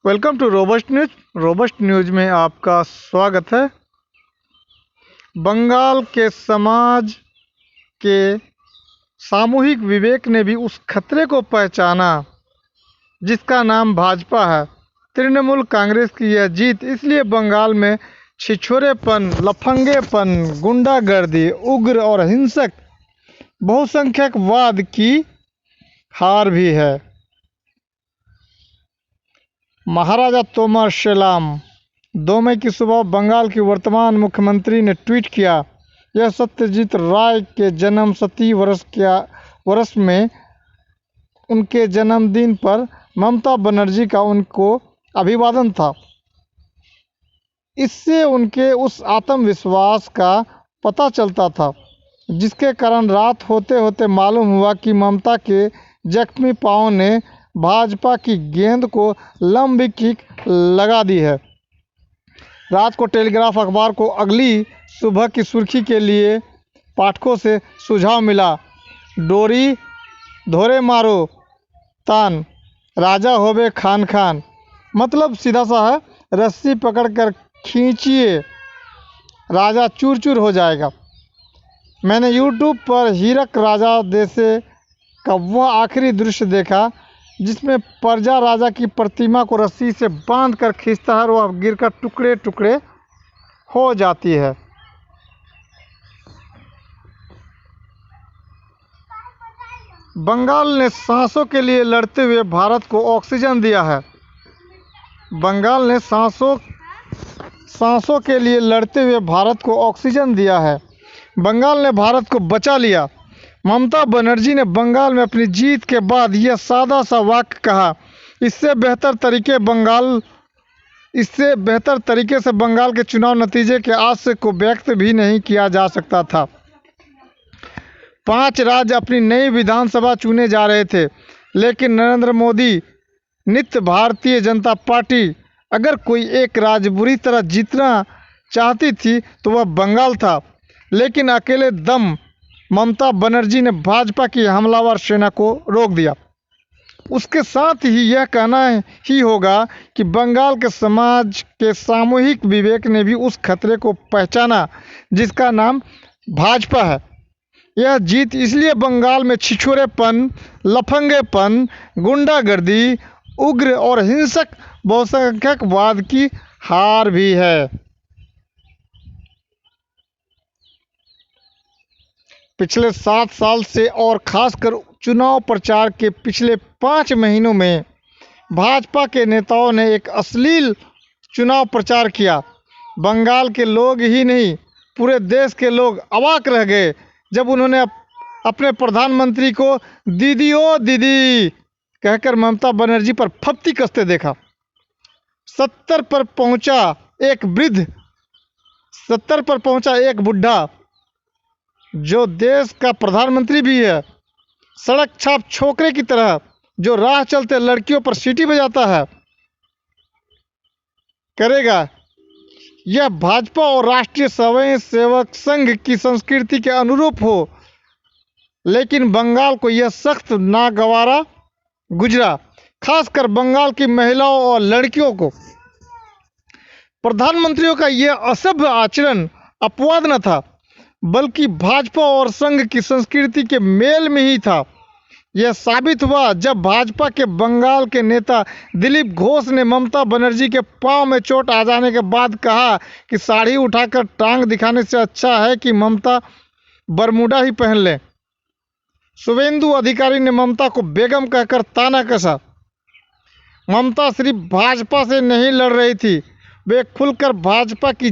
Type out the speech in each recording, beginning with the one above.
Welcome to Robust News. Robust News में आपका स्वागत है। बंगाल के समाज के सामूहिक विवेक ने भी उस खतरे को पहचाना जिसका नाम भाजपा है। तृणमूल कांग्रेस की यह जीत इसलिए बंगाल में छिछोरेपन, लफंगेपन, गुंडागर्दी, उग्र और हिंसक बहुसंख्यकवाद की हार भी है। महाराजा तोमर शेलाम 2 मई की सुबह बंगाल की वर्तमान मुख्यमंत्री ने ट्वीट किया, यह सत्यजीत राय के जन्म 100 वर्ष में उनके जन्मदिन पर ममता बनर्जी का उनको अभिवादन था। इससे उनके उस आत्मविश्वास का पता चलता था जिसके कारण रात होते होते मालूम हुआ कि ममता के जख्मी पांव ने भाजपा की गेंद को लंबी किक लगा दी है। रात को टेलीग्राफ अखबार को अगली सुबह की सुर्खी के लिए पाठकों से सुझाव मिला, डोरी धोरे मारो तान राजा होबे खान खान। मतलब सीधा सा है, रस्सी पकड़कर खींचिए राजा चूर चूर हो जाएगा। मैंने यूट्यूब पर हीरक राजा देसे का वह आखिरी दृश्य देखा जिसमें प्रजा राजा की प्रतिमा को रस्सी से बांधकर खींचता है और वह गिरकर टुकड़े टुकड़े हो जाती है। बंगाल ने सांसों के लिए लड़ते हुए भारत को ऑक्सीजन दिया है। बंगाल ने सांसों के लिए लड़ते हुए भारत को ऑक्सीजन दिया है। बंगाल ने भारत को बचा लिया। ममता बनर्जी ने बंगाल में अपनी जीत के बाद यह सादा सा वाक्य कहा, इससे बेहतर तरीके से बंगाल के चुनाव नतीजे के आशय को व्यक्त भी नहीं किया जा सकता था। 5 राज्य अपनी नई विधानसभा चुने जा रहे थे, लेकिन नरेंद्र मोदी नित्य भारतीय जनता पार्टी अगर कोई एक राज्य बुरी तरह जीतना चाहती थी तो वह बंगाल था। लेकिन अकेले दम ममता बनर्जी ने भाजपा की हमलावर सेना को रोक दिया। उसके साथ ही यह कहना ही होगा कि बंगाल के समाज के सामूहिक विवेक ने भी उस खतरे को पहचाना जिसका नाम भाजपा है। यह जीत इसलिए बंगाल में छिछोरेपन, लफंगेपन, गुंडागर्दी, उग्र और हिंसक बहुसंख्यकवाद की हार भी है। पिछले 7 साल से और खासकर चुनाव प्रचार के पिछले 5 महीनों में भाजपा के नेताओं ने एक अश्लील चुनाव प्रचार किया। बंगाल के लोग ही नहीं, पूरे देश के लोग अवाक रह गए जब उन्होंने अपने प्रधानमंत्री को दीदी ओ दीदी कहकर ममता बनर्जी पर फप्ती कसते देखा। 70 पर पहुंचा एक बुढ़ा जो देश का प्रधानमंत्री भी है, सड़क छाप छोकरे की तरह जो राह चलते लड़कियों पर सीटी बजाता है, करेगा। यह भाजपा और राष्ट्रीय स्वयं सेवक संघ की संस्कृति के अनुरूप हो, लेकिन बंगाल को यह सख्त नागवारा गुजरा, खासकर बंगाल की महिलाओं और लड़कियों को। प्रधानमंत्रियों का यह असभ्य आचरण अपवाद न था, बल्कि भाजपा और संघ की संस्कृति के मेल में ही था। यह साबित हुआ जब भाजपा के बंगाल के नेता दिलीप घोष ने ममता बनर्जी के पांव में चोट आ जाने के बाद कहा कि साड़ी उठाकर टांग दिखाने से अच्छा है कि ममता बरमूडा ही पहन ले। शुभेंदु अधिकारी ने ममता को बेगम कहकर ताना कसा। ममता सिर्फ भाजपा से नहीं लड़ रही थी, वे खुलकर भाजपा की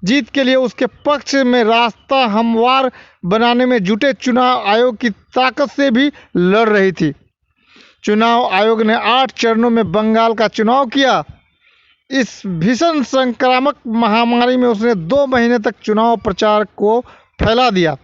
जीत के लिए उसके पक्ष में रास्ता हमवार बनाने में जुटे चुनाव आयोग की ताकत से भी लड़ रही थी। चुनाव आयोग ने 8 चरणों में बंगाल का चुनाव किया। इस भीषण संक्रामक महामारी में उसने 2 महीने तक चुनाव प्रचार को फैला दिया।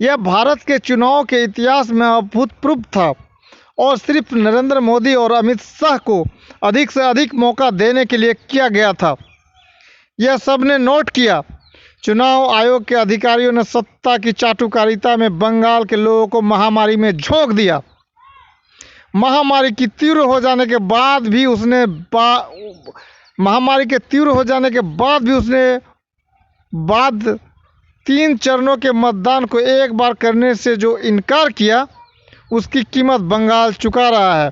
यह भारत के चुनाव के इतिहास में अभूतपूर्व था और सिर्फ नरेंद्र मोदी और अमित शाह को अधिक से अधिक मौका देने के लिए किया गया था। यह सबने नोट किया। चुनाव आयोग के अधिकारियों ने सत्ता की चाटुकारिता में बंगाल के लोगों को महामारी में झोंक दिया। महामारी की तीव्र हो जाने के बाद भी उसने महामारी के तीव्र हो जाने के बाद भी उसने बाद 3 चरणों के मतदान को एक बार करने से जो इनकार किया, उसकी कीमत बंगाल चुका रहा है।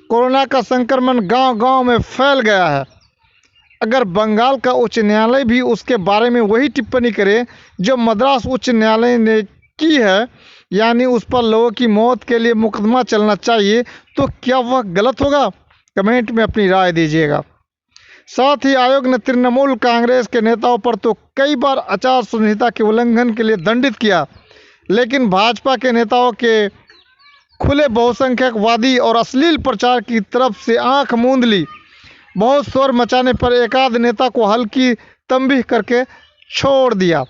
कोरोना का संक्रमण गांव-गांव में फैल गया है। अगर बंगाल का उच्च न्यायालय भी उसके बारे में वही टिप्पणी करे जो मद्रास उच्च न्यायालय ने की है, यानी उस पर लोगों की मौत के लिए मुकदमा चलना चाहिए, तो क्या वह गलत होगा? कमेंट में अपनी राय दीजिएगा। साथ ही आयोग ने तृणमूल कांग्रेस के नेताओं पर तो कई बार आचार संहिता के उल्लंघन के लिए दंडित किया, लेकिन भाजपा के नेताओं के खुले बहुसंख्यकवादी और अश्लील प्रचार की तरफ से आंख मूंद ली। बहुत शोर मचाने पर एकाध नेता को हल्की तंबीह करके छोड़ दिया।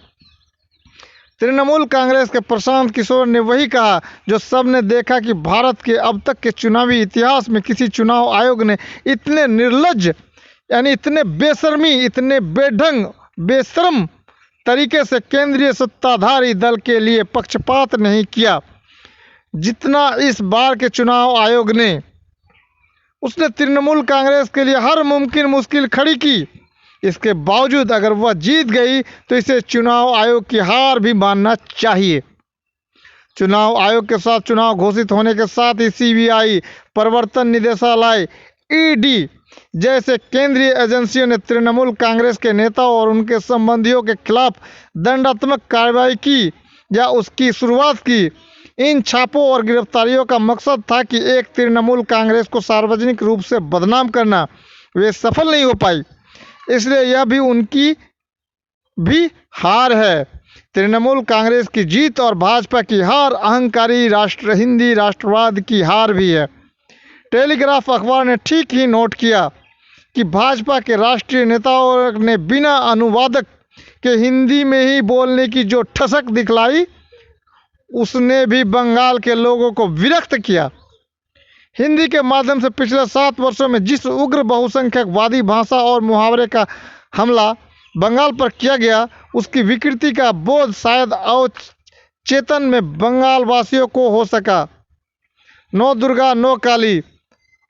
तृणमूल कांग्रेस के प्रशांत किशोर ने वही कहा जो सबने देखा कि भारत के अब तक के चुनावी इतिहास में किसी चुनाव आयोग ने इतने निर्लज्ज, यानी इतने बेशर्मी, इतने बेढंग, बेशर्म तरीके से केंद्रीय सत्ताधारी दल के लिए पक्षपात नहीं किया जितना इस बार के चुनाव आयोग ने। उसने तृणमूल कांग्रेस के लिए हर मुमकिन मुश्किल खड़ी की। इसके बावजूद अगर वह जीत गई तो इसे चुनाव आयोग की हार भी मानना चाहिए। चुनाव आयोग के साथ चुनाव घोषित होने के साथ ही सीबीआई, प्रवर्तन निदेशालय, ईडी जैसे केंद्रीय एजेंसियों ने तृणमूल कांग्रेस के नेताओं और उनके संबंधियों के खिलाफ दंडात्मक कार्रवाई की या उसकी शुरुआत की। इन छापों और गिरफ्तारियों का मकसद था कि एक तृणमूल कांग्रेस को सार्वजनिक रूप से बदनाम करना। वे सफल नहीं हो पाई, इसलिए यह भी उनकी भी हार है। तृणमूल कांग्रेस की जीत और भाजपा की हार अहंकारी हिंदी राष्ट्रवाद की हार भी है। टेलीग्राफ अखबार ने ठीक ही नोट किया कि भाजपा के राष्ट्रीय नेताओं ने बिना अनुवादक के हिंदी में ही बोलने की जो ठसक दिखलाई, उसने भी बंगाल के लोगों को विरक्त किया। हिंदी के माध्यम से पिछले 7 वर्षों में जिस उग्र बहुसंख्यकवादी भाषा और मुहावरे का हमला बंगाल पर किया गया, उसकी विकृति का बोध शायद अवचेतन में बंगाल वासियों को हो सका। No Durga no Kali,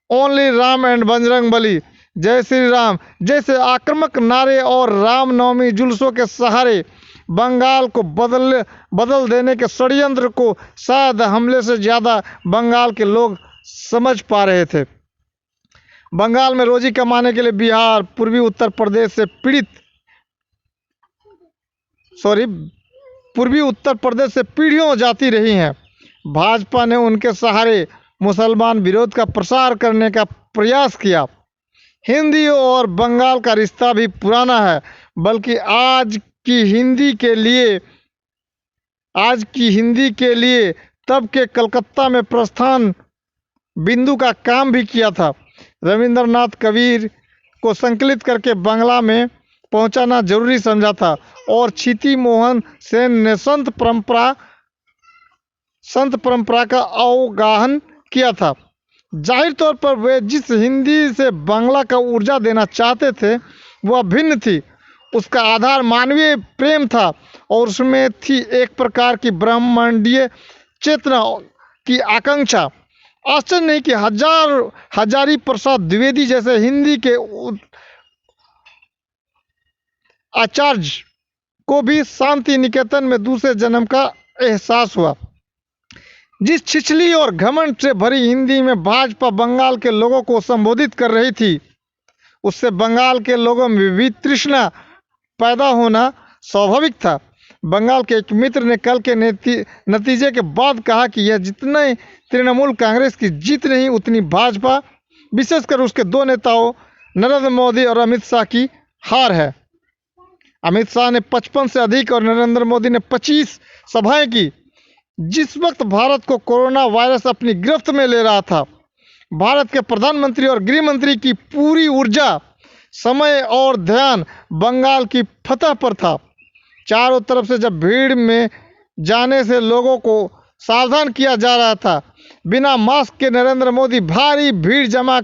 only Ram and Bajrang Bali, जय श्री राम जैसे आक्रामक नारे और रामनवमी जुलूसों के सहारे बंगाल को बदल देने के षड्यंत्र को शायद हमले से ज़्यादा बंगाल के लोग समझ पा रहे थे। बंगाल में रोजी कमाने के लिए बिहार, पूर्वी उत्तर प्रदेश से पीढ़ियों जाती रही हैं। भाजपा ने उनके सहारे मुसलमान विरोध का प्रसार करने का प्रयास किया। हिंदी और बंगाल का रिश्ता भी पुराना है, बल्कि आज की हिंदी के लिए तब के कलकत्ता में प्रस्थान बिंदु का काम भी किया था। रविंद्रनाथ कबीर को संकलित करके बांग्ला में पहुंचाना जरूरी समझा था और क्षिति मोहन सेन ने संत परंपरा का अवगाहन किया था। जाहिर तौर पर वे जिस हिंदी से बांग्ला का ऊर्जा देना चाहते थे वह भिन्न थी। उसका आधार मानवीय प्रेम था और उसमें थी एक प्रकार की ब्रह्मांडीय चेतना की आकांक्षा। आश्चर्य नहीं कि हजारी प्रसाद द्विवेदी जैसे हिंदी के आचार्य को भी शांति निकेतन में दूसरे जन्म का एहसास हुआ। जिस छिछली और घमंड से भरी हिंदी में भाजपा बंगाल के लोगों को संबोधित कर रही थी, उससे बंगाल के लोगों में वितृष्णा पैदा होना स्वाभाविक था। बंगाल के एक मित्र ने कल के नतीजे के बाद कहा कि यह जितने तृणमूल कांग्रेस की जीत नहीं, उतनी भाजपा, विशेषकर उसके 2 नेताओं नरेंद्र मोदी और अमित शाह की हार है। अमित शाह ने 55 से अधिक और नरेंद्र मोदी ने 25 सभाएं की। जिस वक्त भारत को कोरोना वायरस अपनी गिरफ्त में ले रहा था, भारत के प्रधानमंत्री और गृह मंत्री की पूरी ऊर्जा, समय और ध्यान बंगाल की फतह पर था। चारों तरफ से जब भीड़ में जाने से लोगों को सावधान किया जा रहा था, बिना मास्क के नरेंद्र मोदी भारी भीड़ जमा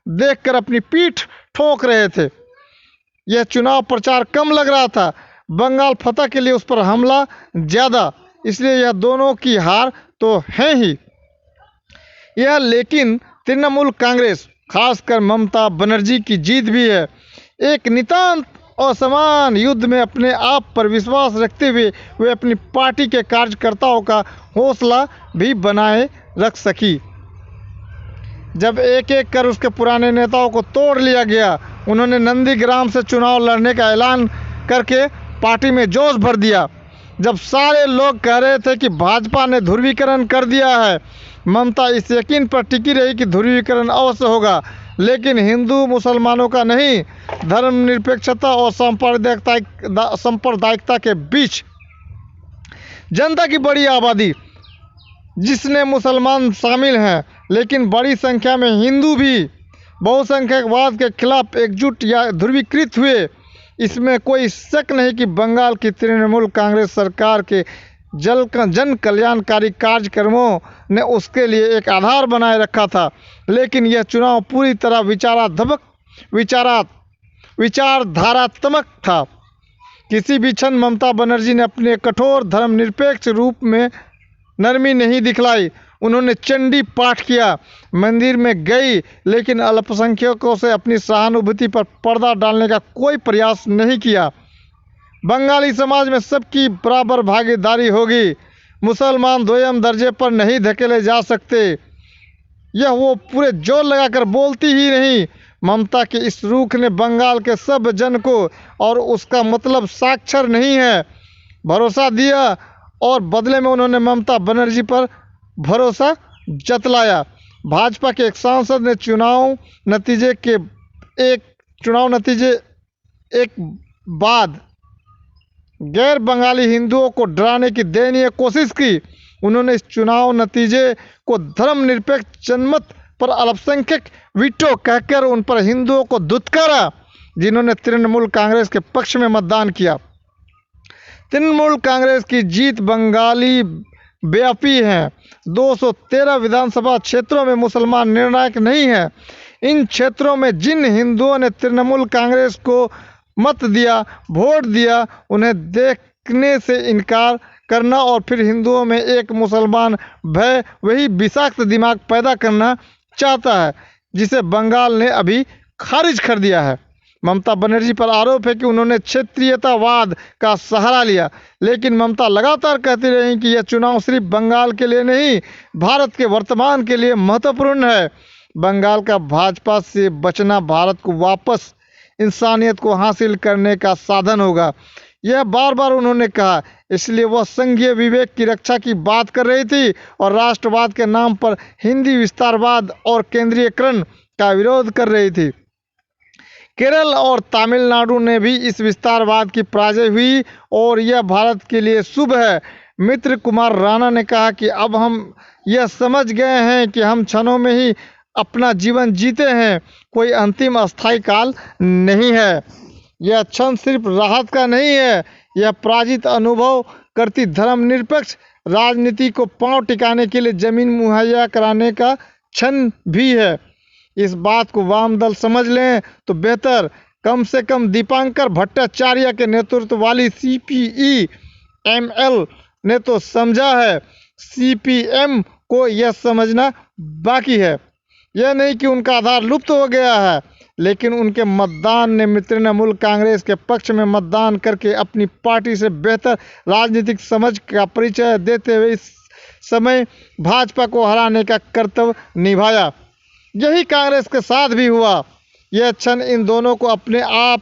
देखकर अपनी पीठ ठोक रहे थे। यह चुनाव प्रचार कम लग रहा था, बंगाल फतह के लिए उस पर हमला ज़्यादा, इसलिए यह दोनों की हार तो है ही। यह लेकिन तृणमूल कांग्रेस खासकर ममता बनर्जी की जीत भी है। एक नितांत असमान युद्ध में अपने आप पर विश्वास रखते हुए वे अपनी पार्टी के कार्यकर्ताओं का हौसला भी बनाए रख सकी। जब एक एक कर उसके पुराने नेताओं को तोड़ लिया गया, उन्होंने नंदीग्राम से चुनाव लड़ने का ऐलान करके पार्टी में जोश भर दिया। जब सारे लोग कह रहे थे कि भाजपा ने ध्रुवीकरण कर दिया है, ममता इस यकीन पर टिकी रही कि ध्रुवीकरण अवश्य होगा, लेकिन हिंदू मुसलमानों का नहीं, धर्मनिरपेक्षता और सांप्रदायिकता के बीच। जनता की बड़ी आबादी जिसमें मुसलमान शामिल हैं, लेकिन बड़ी संख्या में हिंदू भी बहुसंख्यकवाद के खिलाफ एकजुट या ध्रुवीकृत हुए। इसमें कोई शक नहीं कि बंगाल की तृणमूल कांग्रेस सरकार के जन कल्याणकारी कार्यक्रमों ने उसके लिए एक आधार बनाए रखा था, लेकिन यह चुनाव पूरी तरह विचारधारात्मक था। किसी भी क्षण ममता बनर्जी ने अपने कठोर धर्मनिरपेक्ष रूप में नरमी नहीं दिखलाई। उन्होंने चंडी पाठ किया, मंदिर में गई, लेकिन अल्पसंख्यकों से अपनी सहानुभूति पर पर्दा डालने का कोई प्रयास नहीं किया। बंगाली समाज में सबकी बराबर भागीदारी होगी, मुसलमान द्वितीय दर्जे पर नहीं धकेले जा सकते, यह वो पूरे जोर लगाकर बोलती ही नहीं। ममता के इस रुख ने बंगाल के सब जन को, और उसका मतलब साक्षर नहीं है, भरोसा दिया, और बदले में उन्होंने ममता बनर्जी पर भरोसा जतलाया। भाजपा के एक सांसद ने चुनाव नतीजे एक बाद गैर बंगाली हिंदुओं को डराने की दयनीय कोशिश की। उन्होंने इस चुनाव नतीजे को धर्मनिरपेक्ष जनमत पर अल्पसंख्यक वीटो कहकर उन पर हिंदुओं को धुतकारा, जिन्होंने तृणमूल कांग्रेस के पक्ष में मतदान किया। तृणमूल कांग्रेस की जीत बंगाली व्यापी है। 213 विधानसभा क्षेत्रों में मुसलमान निर्णायक नहीं है। इन क्षेत्रों में जिन हिंदुओं ने तृणमूल कांग्रेस को मत दिया, वोट दिया, उन्हें देखने से इनकार करना और फिर हिंदुओं में एक मुसलमान भय, वही विषाक्त दिमाग पैदा करना चाहता है, जिसे बंगाल ने अभी खारिज कर दिया है। ममता बनर्जी पर आरोप है कि उन्होंने क्षेत्रीयतावाद का सहारा लिया, लेकिन ममता लगातार कहती रही कि यह चुनाव सिर्फ बंगाल के लिए नहीं, भारत के वर्तमान के लिए महत्वपूर्ण है। बंगाल का भाजपा से बचना भारत को वापस इंसानियत को हासिल करने का साधन होगा, यह बार बार उन्होंने कहा। इसलिए वह संघीय विवेक की रक्षा की बात कर रही थी और राष्ट्रवाद के नाम पर हिंदी विस्तारवाद और केंद्रीयकरण का विरोध कर रही थी। केरल और तमिलनाडु ने भी इस विस्तारवाद की पराजय हुई और यह भारत के लिए शुभ है। मित्र कुमार राणा ने कहा कि अब हम यह समझ गए हैं कि हम क्षणों में ही अपना जीवन जीते हैं, कोई अंतिम अस्थायी काल नहीं है। यह क्षण सिर्फ राहत का नहीं है, यह पराजित अनुभव करती धर्मनिरपेक्ष राजनीति को पांव टिकाने के लिए जमीन मुहैया कराने का क्षण भी है। इस बात को वाम दल समझ लें तो बेहतर। कम से कम दीपांकर भट्टाचार्य के नेतृत्व वाली CPI-ML ने तो समझा है, CPM को यह समझना बाकी है। यह नहीं कि उनका आधार लुप्त हो गया है, लेकिन उनके मतदान ने तृणमूल कांग्रेस के पक्ष में मतदान करके अपनी पार्टी से बेहतर राजनीतिक समझ का परिचय देते हुए इस समय भाजपा को हराने का कर्तव्य निभाया। यही कांग्रेस के साथ भी हुआ। यह क्षण इन दोनों को अपने आप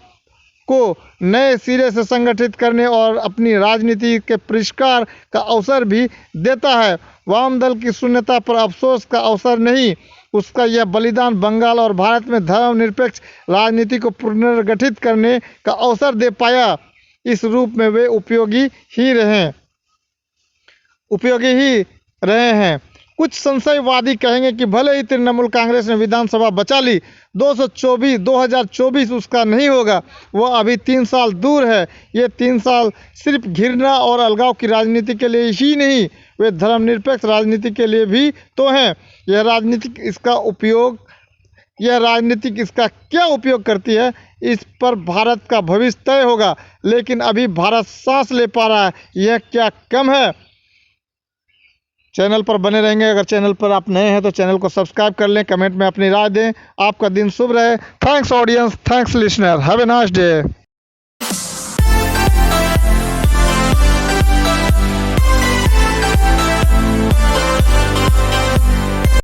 को नए सिरे से संगठित करने और अपनी राजनीति के परिष्कार का अवसर भी देता है। वाम दल की शून्यता पर अफसोस का अवसर नहीं, उसका यह बलिदान बंगाल और भारत में धर्मनिरपेक्ष राजनीति को पुनर्गठित करने का अवसर दे पाया। इस रूप में वे उपयोगी ही रहे हैं। कुछ संशयवादी कहेंगे कि भले ही तृणमूल कांग्रेस ने विधानसभा बचा ली, 2024 उसका नहीं होगा, वह अभी 3 साल दूर है। ये 3 साल सिर्फ घृणा और अलगाव की राजनीति के लिए ही नहीं, वे धर्मनिरपेक्ष राजनीति के लिए भी तो हैं। यह राजनीतिक इसका क्या उपयोग करती है, इस पर भारत का भविष्य तय होगा। लेकिन अभी भारत सांस ले पा रहा है, यह क्या कम है? चैनल पर बने रहेंगे। अगर चैनल पर आप नए हैं तो चैनल को सब्सक्राइब कर लें, कमेंट में अपनी राय दें। आपका दिन शुभ रहे। Thanks audience, thanks listener, have a nice day.